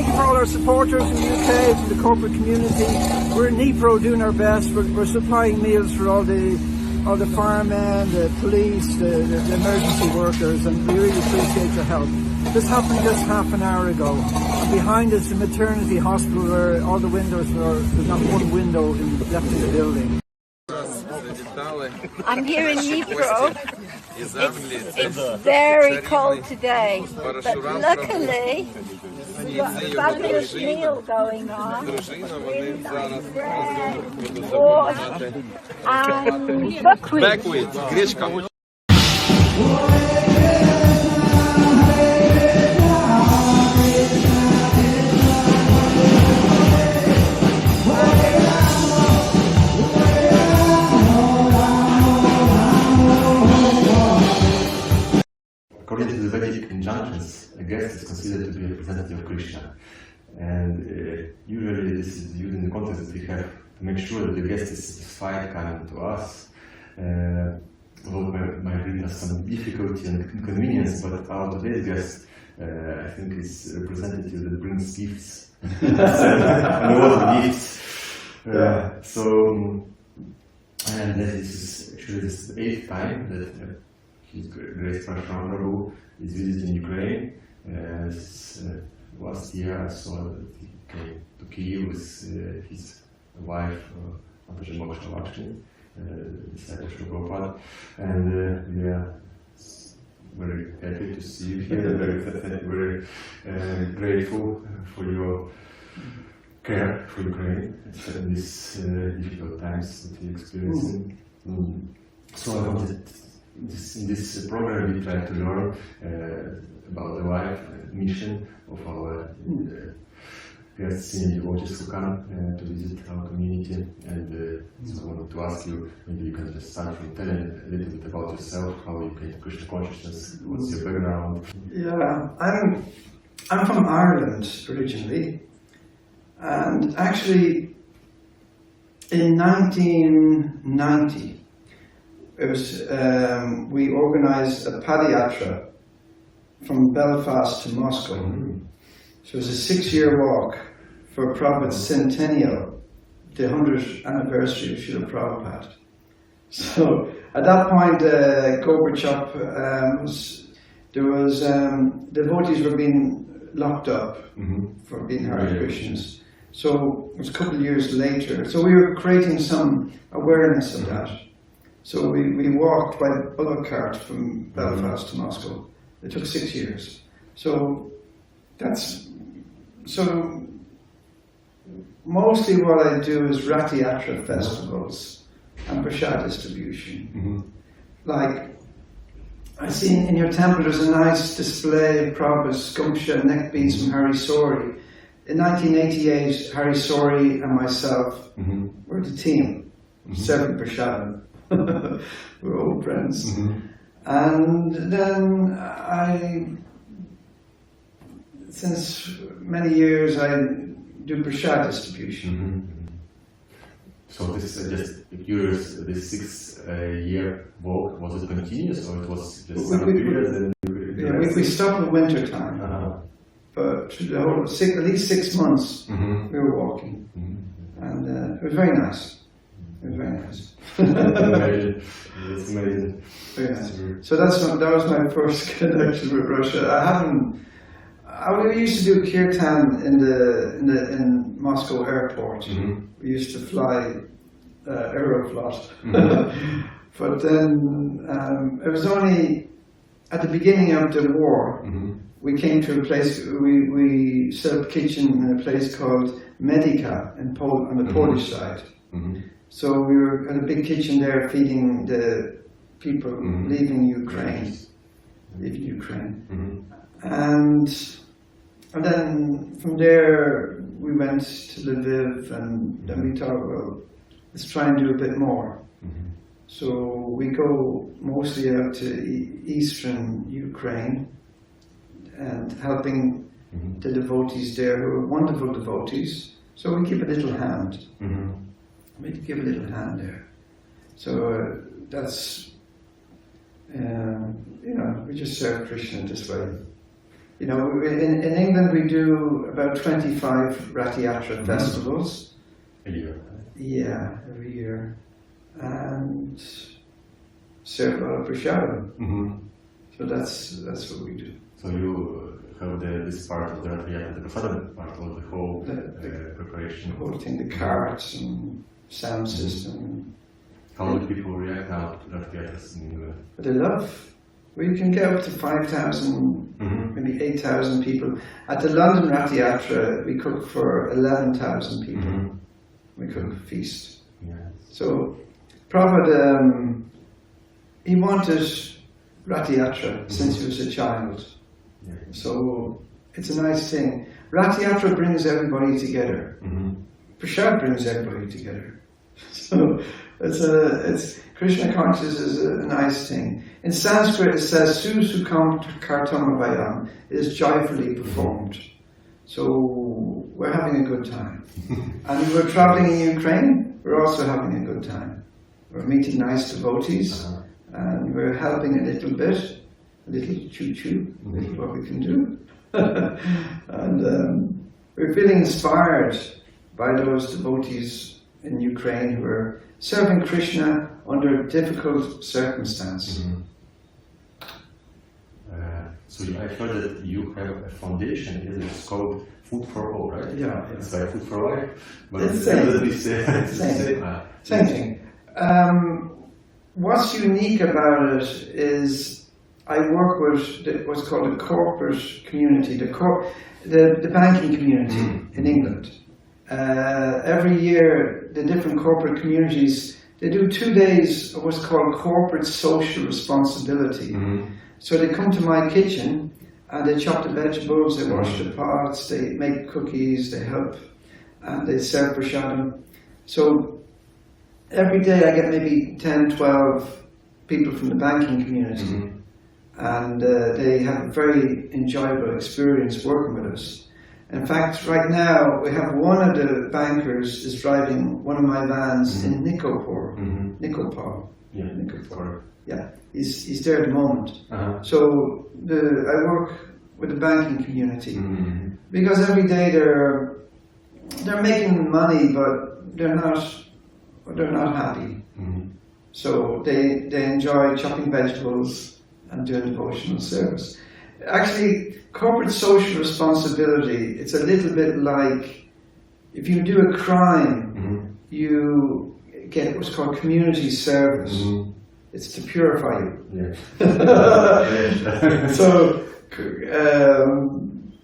you for all our supporters in the UK, from the corporate community. We're in Dnipro doing our best. We're supplying meals for all the firemen, the police, the emergency workers, and we really appreciate your help. This happened just half an hour ago. Behind us, the maternity hospital, where all the windows were, there's not one window left in the building. I'm here in Dnipro. It's very cold today, but luckily we've got a fabulous meal going on. Things like bread, water, and buckwheat. According to the Vedic injunctions, a guest is considered to be a representative of Krishna. And usually this is used in the context that we have to make sure that the guest is satisfied coming to us. Although it might bring us some difficulty and inconvenience, but our today's guest, I think, is a representative that brings gifts. A lot of gifts. And this is actually the 8th time that Grace Parasurama Prabhu is visiting Ukraine. Last year I saw that he came to Kyiv with his wife, Moksa Laksmi, disciple of Prabhupada, and we are very happy to see you here, very grateful for your care for Ukraine in these difficult times that we're experiencing. So I wanted in this program we try to learn about the life and mission of our guests and devotees who come to visit our community. And so I wanted to ask you, maybe you can just start from telling a little bit about yourself, how you came to Krishna consciousness, what's your background? Yeah, I'm from Ireland originally, and actually in 1990 it was we organized a padayatra from Belfast to Moscow. So it was a 6-year walk for Prabhupada's centennial, the 100th anniversary of Srila Prabhupada. So at that point, Gorbachev devotees were being locked up for being Hare Krishnas. So it was a couple of years later. So we were creating some awareness of that. So we walked by bullock cart from Belfast to Moscow. It took 6 years. So mostly what I do is Rati Yatra festivals and prasad distribution. Like, I see in your temple there's a nice display of Prabhupada's sculpture, neck beads from Hari Sori. In 1988, Hari Sori and myself were the team, serving prasadam. We're old friends. And then since many years, I do prasad distribution. So this just curious, this 6-year walk, was it continuous or it was just some period? We stopped in winter time, but the whole at least 6 months we were walking, and it was very nice. It was very nice. It's amazing. Very nice. So that was my first connection with Russia. We used to do kirtan in Moscow airport. We used to fly Aeroflot. But then it was only at the beginning of the war. We came to a place, we set up kitchen in a place called Medica on the Polish side. So we were in a big kitchen there feeding the people leaving Ukraine. And then from there we went to Lviv, and then we thought, well, let's try and do a bit more. So we go mostly out to eastern Ukraine and helping the devotees there, who are wonderful devotees. So we give a little hand. We give a little hand there. So that's, we just serve Krishna this way. You know, in England we do about 25 Rath Yatra festivals. A year. Yeah, every year. And serve a lot of prasadam. So that's what we do. So you have this part of the Rath Yatra, the prasadam part of the whole preparation. The whole thing, the carts and sound system. How do people react now to Rath Yatras in England? But they love. We can get up to 5,000, maybe 8,000 people. At the London Rath Yatra, we cook for 11,000 people. We cook a feast. Yes. So, Prabhupada, he wanted Rath Yatra since he was a child. Yeah. So, it's a nice thing. Rath Yatra brings everybody together. Prasad brings everybody together. So, it's Krishna consciousness is a nice thing. In Sanskrit it says Susukam Kartama Vayam is joyfully performed. So we're having a good time. And we're traveling in Ukraine, we're also having a good time. We're meeting nice devotees and we're helping a little bit, a little choo-choo, a little what we can do. And we're feeling inspired by those devotees in Ukraine who are serving Krishna under difficult circumstances. So I heard that you have a foundation, it's called Food for All, right? Yeah. It's like Food for Life, but It's the same thing. What's unique about it is I work with what's called a corporate community, the banking community in England. Every year, the different corporate communities, they do 2 days of what's called corporate social responsibility. So they come to my kitchen and they chop the vegetables, they wash the pots, they make cookies, they help, and they serve prasadam. So every day I get maybe 10, 12 people from the banking community, and they have a very enjoyable experience working with us. In fact, right now we have one of the bankers is driving one of my vans in Nikopor. Nikopor. Yeah, he's there at the moment. So I work with the banking community because every day they're making money, but they're not happy. So they enjoy chopping vegetables and doing devotional service. Actually, corporate social responsibility, it's a little bit like if you do a crime, you get what's called community service. It's to purify you. So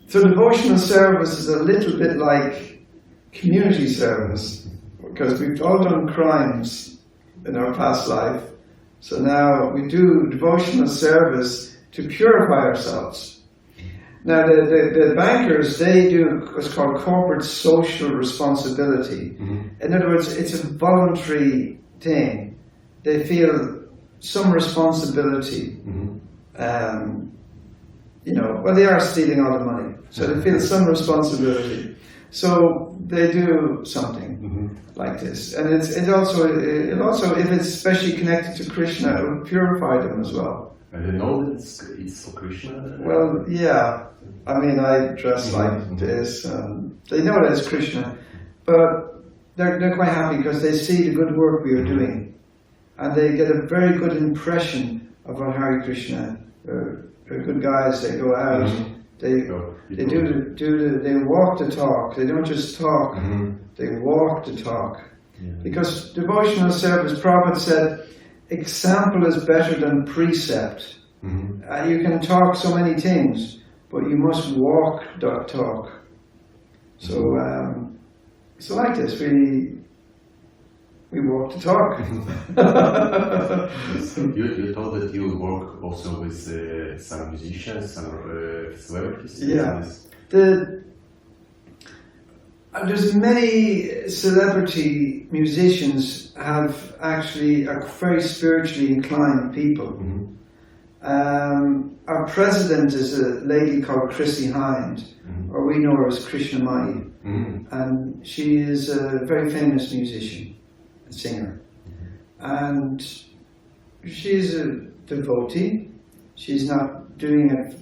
devotional service is a little bit like community service because we've all done crimes in our past life. So now we do devotional service to purify ourselves. Now the bankers, they do what's called corporate social responsibility. In other words, it's a voluntary thing. They feel some responsibility. Well, they are stealing all the money, so they feel some responsibility. So they do something like this, and it also if it's especially connected to Krishna, it will purify them as well. And they know that it's for Krishna. Well, yeah. I mean, I dress like this, and they know that it's Krishna, but they're quite happy because they see the good work we are doing, and they get a very good impression of our Hare Krishna. They're good guys. They go out. They walk the talk. They don't just talk. They walk the talk. Because devotional service, Prabhupada said, example is better than precept. You can talk so many things, but you must walk that talk. So, so like this, we walk the talk. You told that you work also with some musicians, some celebrities. Yeah. There's many celebrity musicians have actually are very spiritually inclined people. Our president is a lady called Chrissy Hind, or we know her as Krishnamani, and she is a very famous musician, a singer, and she's a devotee. She's not doing it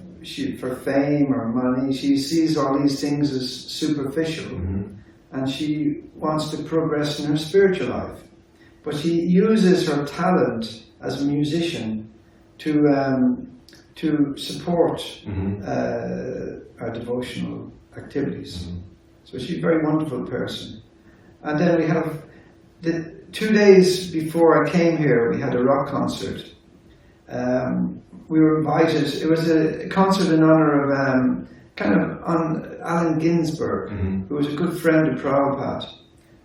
for fame or money, she sees all these things as superficial, and she wants to progress in her spiritual life. But she uses her talent as a musician to support our devotional activities. So she's a very wonderful person. And then we have, 2 days before I came here, we had a rock concert. We were invited, it was a concert in honor of Allen Ginsberg, who was a good friend of Prabhupada,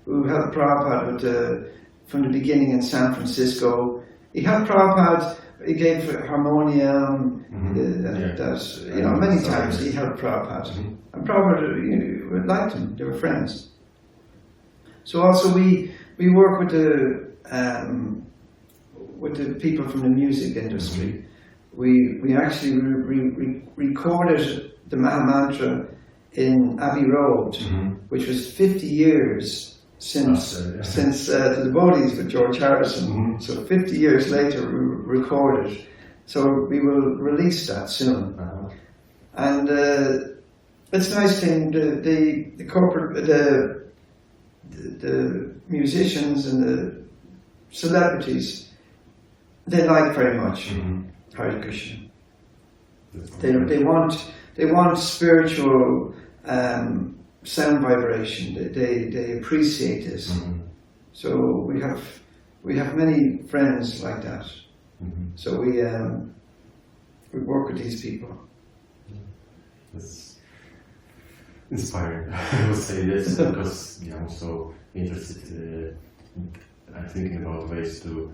who helped Prabhupada from the beginning in San Francisco. He helped Prabhupada, he gave harmonium, many times he helped Prabhupada. And Prabhupada liked him, they were friends. So also we work with the people from the music industry. We actually recorded the Maha Mantra in Abbey Road, which was 50 years since the devotees with George Harrison. So 50 years later we recorded. So we will release that soon. And it's a nice thing. The corporate, the musicians and the celebrities, they like very much Hare Krishna. They want spiritual sound vibration. They appreciate this. So we have many friends like that. So we work with these people. That's inspiring. I would say this because I'm also interested. I'm thinking about ways to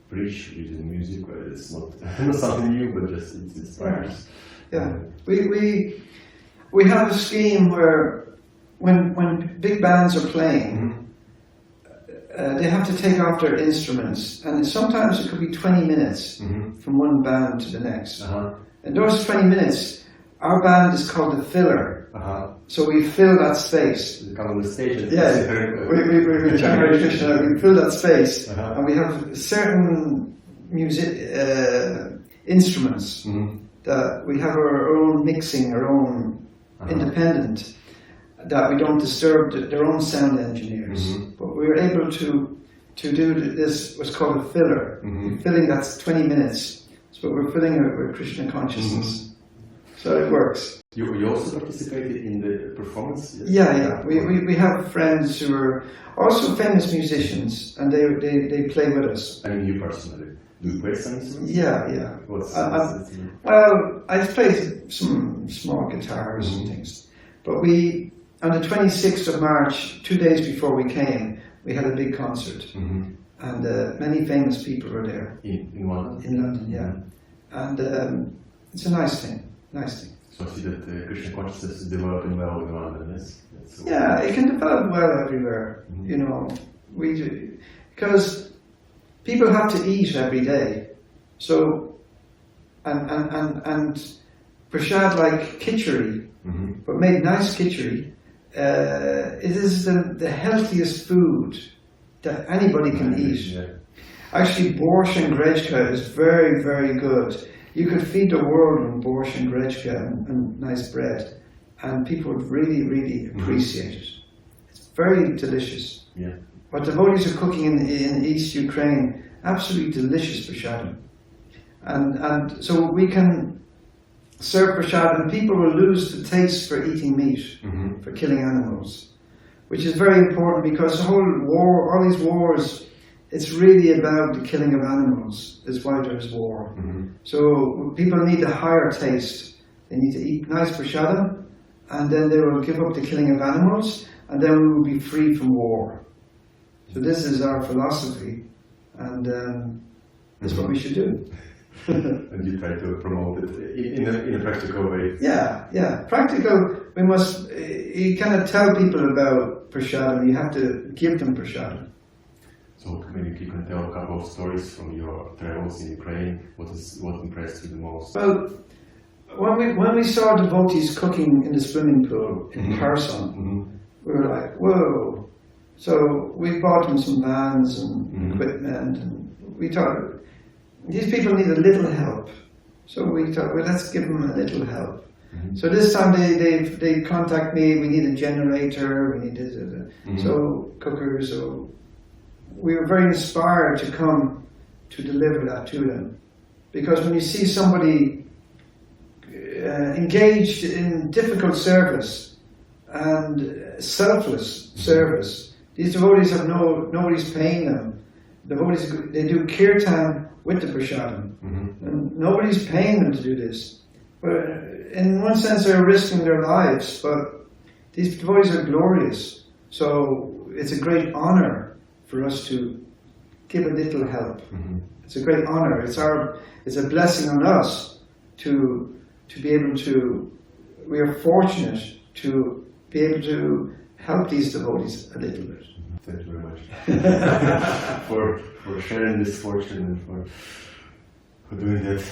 preach using music. It's not something new, but just it inspires. Yeah, we have a scheme where when big bands are playing, they have to take off their instruments, and sometimes it could be 20 minutes from one band to the next. And those 20 minutes, our band is called the filler. So we fill that space. Kind of the station. Yeah, we fill that space, and we have certain music instruments that we have our own mixing, our own independent, that we don't disturb their own sound engineers. But we were able to do this, what's called a filler. Filling that's 20 minutes. So we're filling it with Krishna consciousness. So it works. You also participated in the performance? Yeah. We have friends who are also famous musicians, and they play with us. I mean, you personally. Do you play some instruments? Yeah. Well, I played some small guitars and things. But on the 26th of March, 2 days before we came, we had a big concert. And many famous people were there. In London? In London, yeah. And it's a nice thing. So I see that Krishna consciousness is developing well in London, yes? Yeah, it can develop well everywhere. Because people have to eat every day. So, and prasad like khichdi, but made nice khichdi, it is the healthiest food that anybody can eat. Yeah. Actually, borscht and grechka is very, very good. You could feed the world with borscht and grechka and nice bread, and people would really, really appreciate it. It's very delicious. Yeah. What devotees are cooking in East Ukraine, absolutely delicious prasadam. And so we can serve prasadam, and people will lose the taste for eating meat, for killing animals, which is very important because the whole war, all these wars, it's really about the killing of animals, is why there's war. So people need a higher taste. They need to eat nice prasadam, and then they will give up the killing of animals, and then we will be free from war. So this is our philosophy, and that's what we should do. And you try to promote it in a practical way. Yeah. Practical, we must, you cannot tell people about prasadam, you have to give them prasadam. So maybe you can tell a couple of stories from your travels in Ukraine. What impressed you the most? Well, when we saw devotees cooking in the swimming pool in Kherson, we were like, whoa. So we bought them some vans and equipment, and we thought, these people need a little help. So we thought, well, let's give them a little help. So this time they contact me, we need a generator, we need so cookers. So we were very inspired to come to deliver that to them. Because when you see somebody engaged in difficult service and selfless service, these devotees have nobody's paying them. Devotees, they do kirtan with the prasadam, and nobody's paying them to do this. But in one sense, they're risking their lives. But these devotees are glorious, so it's a great honor for us to give a little help. It's a great honor. It's a blessing on us to be able to. We are fortunate to be able to help these devotees a little bit. Thank you very much for sharing this fortune and for doing that.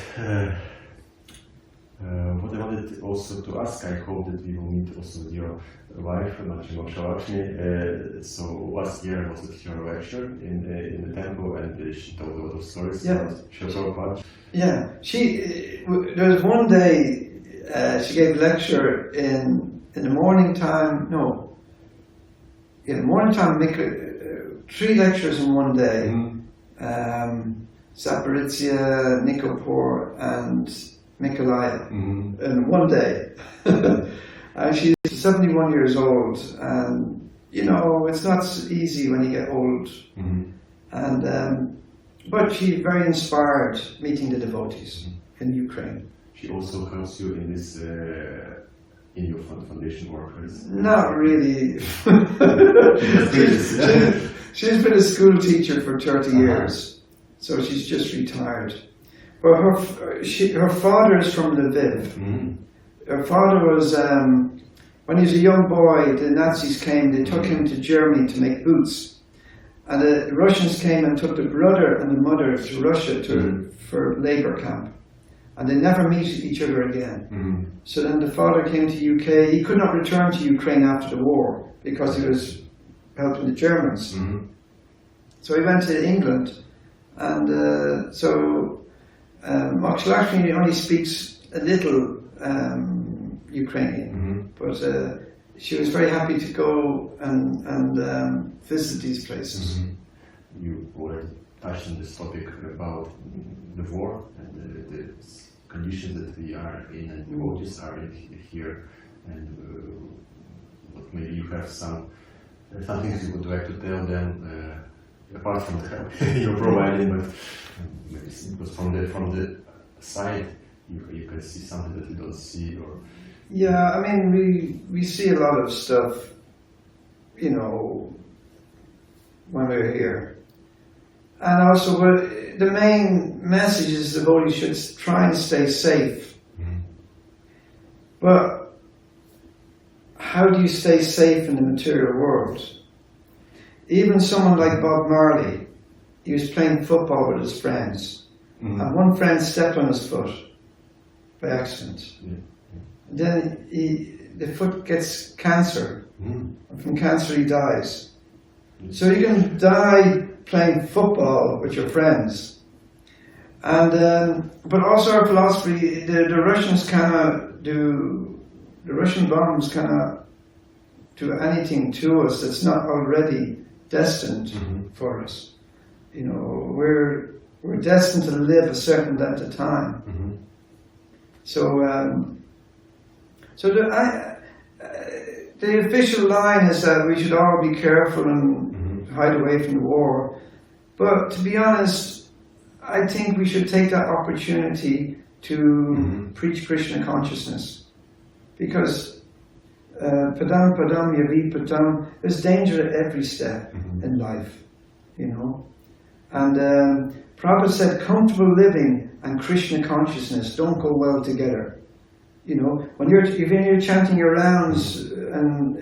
What I wanted also to ask, I hope that we will meet also with your wife, Moksa Laksmi. So last year was at your lecture in the temple, and she told a lot of stories about Prabhupada. Yeah, there was one day she gave a lecture in the morning time. No, in the morning time, 3 lectures in one day. Zaporizhia, Nikopor, and Mykolaiv in one day. And she's 71 years old, and you know, it's not easy when you get old. And but she's very inspired meeting the devotees in Ukraine. She also helps you in this in your foundation work. Not really. She's been a school teacher for 30 years, so she's just retired. But her father is from Lviv. Her father was, when he was a young boy, the Nazis came, they took him to Germany to make boots. And the Russians came and took the brother and the mother to Russia for labor camp. And they never meet each other again. So then the father came to UK. He could not return to Ukraine after the war because he was helping the Germans. So he went to England. And Moksa Laksmi only speaks a little Ukrainian, but she was very happy to go and visit these places. You already touched on this topic about the war and the conditions that we are in and devotees are in here, and but maybe you have some things you would like to tell them apart from the help you're providing, but maybe because from the side you can see something that you don't see, or yeah, I mean we see a lot of stuff, you know, when we're here, and also the main message is the devotees should try and stay safe. But how do you stay safe in the material world? Even someone like Bob Marley, he was playing football with his friends, and one friend stepped on his foot by accident. And then the foot gets cancer, and from cancer he dies. So you can die playing football with your friends. And but also our philosophy, the Russians cannot do, the Russian bombs cannot do anything to us that's not already destined for us. You know, we're destined to live a certain length of time. So the official line is that we should all be careful and hide away from the war. But to be honest, I think we should take that opportunity to preach Krishna consciousness, because padam padam yavi padam, there's danger at every step in life, you know. And Prabhupada said comfortable living and Krishna consciousness don't go well together. You know, when you're chanting your rounds, and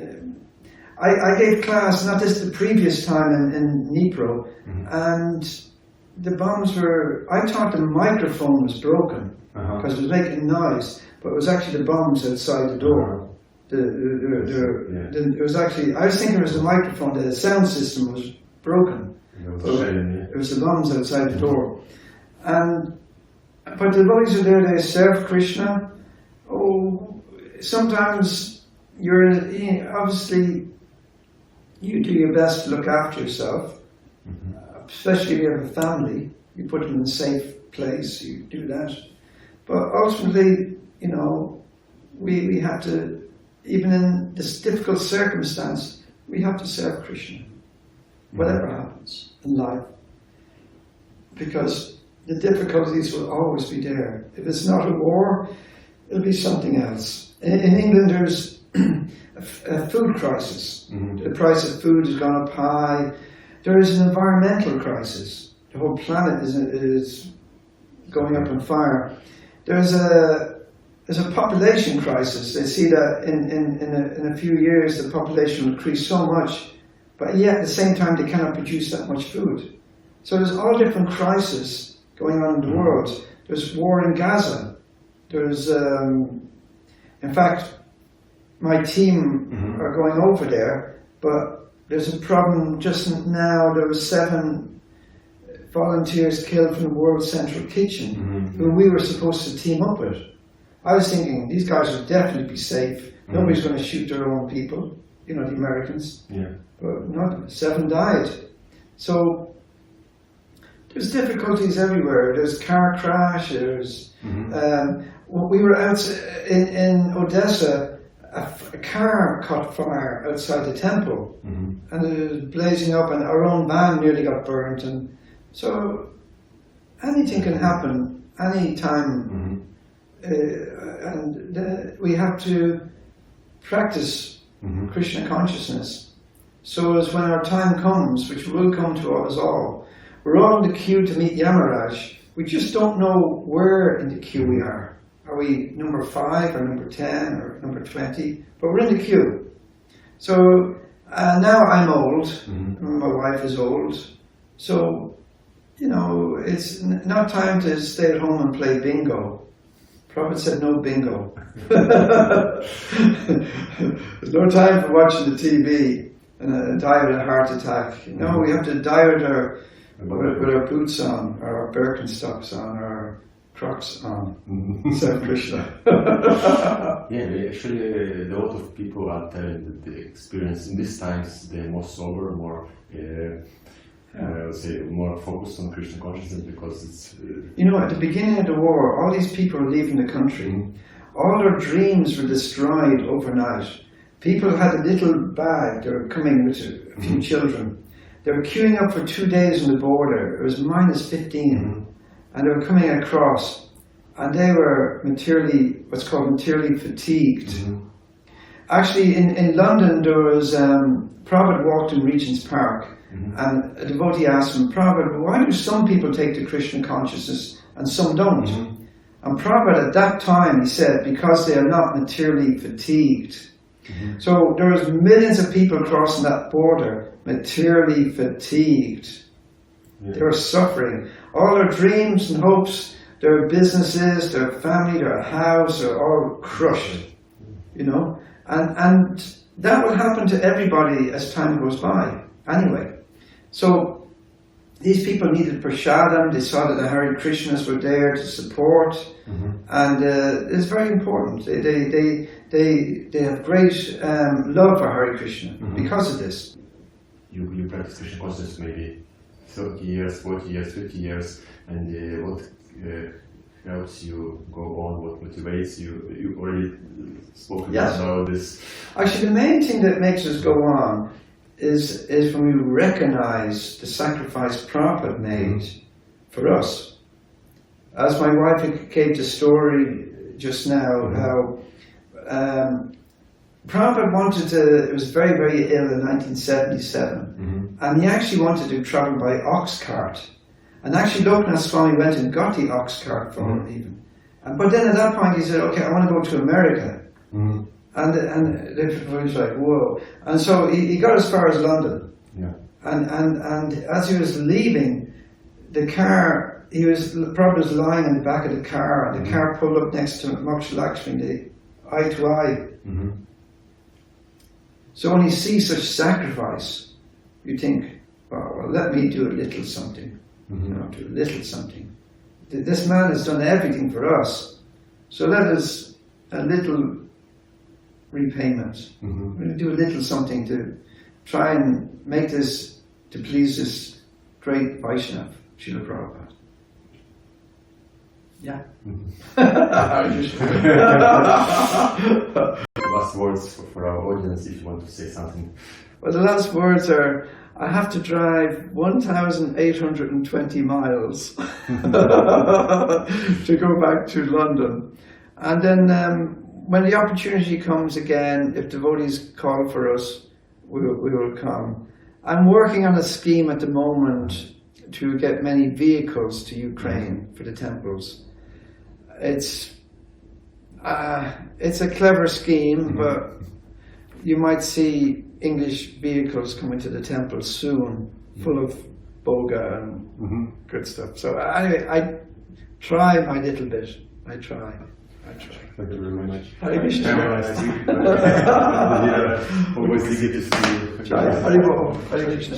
I gave class, not just the previous time in Dnipro, and the bombs were, I thought the microphone was broken because it was making noise, but it was actually the bombs outside the door. It was actually, I was thinking it was the microphone, the sound system was broken. It was the bombs outside the door. And but the devotees are there, they serve Krishna. Oh, sometimes obviously you do your best to look after yourself, especially if you have a family. You put them in a safe place, you do that. But ultimately, you know, we have to, even in this difficult circumstance, we have to serve Krishna, whatever happens in life. Because the difficulties will always be there. If it's not a war, it'll be something else. In England, there's a food crisis. The price of food has gone up high. There is an environmental crisis. The whole planet is going up on fire. There's a population crisis. They see that in a few years the population will increase so much, but yet at the same time they cannot produce that much food. So there's all different crises going on in the world. There's war in Gaza. There's, in fact, my team are going over there, but there's a problem just now. There were 7 volunteers killed from the World Central Kitchen, who we were supposed to team up with. I was thinking, these guys will definitely be safe. Nobody's going to shoot their own people, you know, the Americans. Yeah. But not, 7 died. So there's difficulties everywhere. There's car crash. There's we were out in Odessa. A car caught fire outside the temple, and it was blazing up, and our own van nearly got burnt. And so anything can happen any time, and we have to practice Krishna consciousness. So as when our time comes, which will come to us all, we're all in the queue to meet Yamaraj. We just don't know where in the queue we are. Are we number 5 or number 10 or number 20? But we're in the queue. So now I'm old, and my wife is old. So, you know, it's not time to stay at home and play bingo. Prabhupada said no bingo. There's no time for watching the TV and die of a heart attack. No, we have to die with our boots on, or our Birkenstocks on, or our Crocs on. Serve Krishna. Yeah, actually, a lot of people are telling that the experience in these times, they're more sober, more, I would say, more focused on Krishna consciousness, because it's... You know, at the beginning of the war, all these people were leaving the country. All their dreams were destroyed overnight. People had a little bag, they were coming with a few children. They were queuing up for 2 days on the border. It was minus 15. And they were coming across. And they were what's called materially fatigued. Actually, in London, there was, Prabhupada walked in Regent's Park. And a devotee asked him, Prabhupada, why do some people take to Krishna consciousness and some don't? And Prabhupada at that time, he said, because they are not materially fatigued. So there was millions of people crossing that border, materially fatigued. They were suffering. All their dreams and hopes, their businesses, their family, their house are all crushed. You know? And that will happen to everybody as time goes by. Anyway. So these people needed prasadam. They saw that the Hare Krishnas were there to support. And it's very important. They have great love for Hare Krishna because of this. You practice Krishna consciousness maybe 30 years, 40 years, 50 years, and what helps you go on, what motivates you? You already spoke about this. Actually, the main thing that makes us go on is when we recognize the sacrifice Prabhupada made for us. As my wife gave the story just now, how Prabhupada wanted to, it was very, very ill in 1977, and he actually wanted to travel by ox cart. And actually Loknath Swami went and got the ox cart for him even. But then at that point he said, okay, I want to go to America. And everybody was like, whoa. And so he got as far as London. And as he was leaving the car, Prabhupada was lying in the back of the car, and the car pulled up next to Moksa Laksmi, eye to eye. So when you see such sacrifice, you think, oh, well, let me do a little something. You know, do a little something. this man has done everything for us, so let us a little repayment. We're going to do a little something to try and make this, to please this great Vaishnav, Srila Prabhupada. Yeah. Last words for our audience, if you want to say something. Well, the last words are, I have to drive 1,820 miles to go back to London. And then when the opportunity comes again, if devotees call for us, we will come. I'm working on a scheme at the moment to get many vehicles to Ukraine for the temples. It's a clever scheme, but you might see English vehicles coming to the temple soon, full of boga and good stuff. So I try my little bit. I try. Thank you very much. Hare Krishna. Have a nice week. Always eager to see you. Hare Krishna.